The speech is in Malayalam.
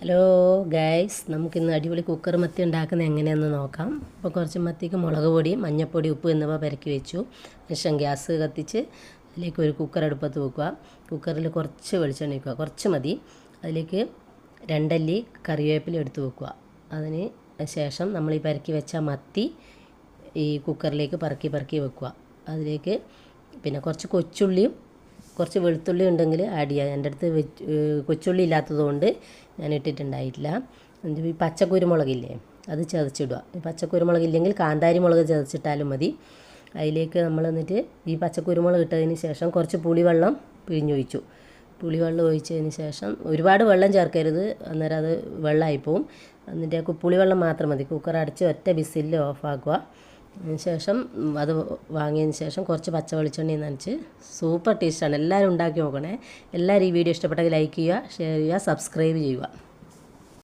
ഹലോ ഗൈസ്, നമുക്കിന്ന് അടിപൊളി കുക്കർ മത്തി ഉണ്ടാക്കുന്നത് എങ്ങനെയെന്ന് നോക്കാം. അപ്പോൾ കുറച്ച് മത്തിക്ക് മുളക് പൊടി, മഞ്ഞൾപ്പൊടി, ഉപ്പ് എന്നിവ പെരക്കി വെച്ചു. ശേഷം ഗ്യാസ് കത്തിച്ച് അതിലേക്ക് ഒരു കുക്കർ അടുപ്പത്ത് വെക്കുക. കുക്കറിൽ കുറച്ച് വെളിച്ചെണ്ണ വയ്ക്കുക, കുറച്ച് മതി. അതിലേക്ക് 2 അല്ലി കറിവേപ്പില എടുത്ത് വെക്കുക. അതിന് ശേഷം നമ്മൾ ഈ പെരക്കി വെച്ച മത്തി ഈ കുക്കറിലേക്ക് പറക്കി വെക്കുക. അതിലേക്ക് പിന്നെ കുറച്ച് കൊച്ചുള്ളിയും കുറച്ച് വെളുത്തുള്ളി ഉണ്ടെങ്കിൽ ആഡ് ചെയ്യാം. എൻ്റെ അടുത്ത് കൊച്ചുള്ളി ഇല്ലാത്തതുകൊണ്ട് ഞാൻ ഇട്ടിട്ടുണ്ടായിട്ടില്ല. ഈ പച്ചക്കുരുമുളകില്ലേ, അത് ചതച്ചിടുക. പച്ചക്കുരുമുളക് ഇല്ലെങ്കിൽ കാന്താരി മുളക് ചതച്ചിട്ടാലും മതി. അതിലേക്ക് നമ്മൾ എന്നിട്ട് ഈ പച്ചക്കുരുമുളക് ഇട്ടതിന് ശേഷം കുറച്ച് പുളിവെള്ളം പിഴിഞ്ഞൊഴിച്ചു. പുളിവെള്ളം ഒഴിച്ചതിന് ശേഷം ഒരുപാട് വെള്ളം ചേർക്കരുത്, അന്നേരം അത് വെള്ളമായിപ്പോവും. എന്നിട്ട് പുളിവെള്ളം മാത്രം മതി. കുക്കർ അടച്ച് ഒറ്റ വിസിലിൽ ഓഫാക്കുക. ശേഷം അത് വാങ്ങിയതിന് ശേഷം കുറച്ച് പച്ച വെളിച്ചെണ്ണ നനച്ച് സൂപ്പർ ടേസ്റ്റാണ്. എല്ലാവരും ഉണ്ടാക്കി നോക്കണേ. എല്ലാവരും ഈ വീഡിയോ ഇഷ്ടപ്പെട്ടെങ്കിൽ ലൈക്ക് ചെയ്യുക, ഷെയർ ചെയ്യുക, സബ്സ്ക്രൈബ് ചെയ്യുക.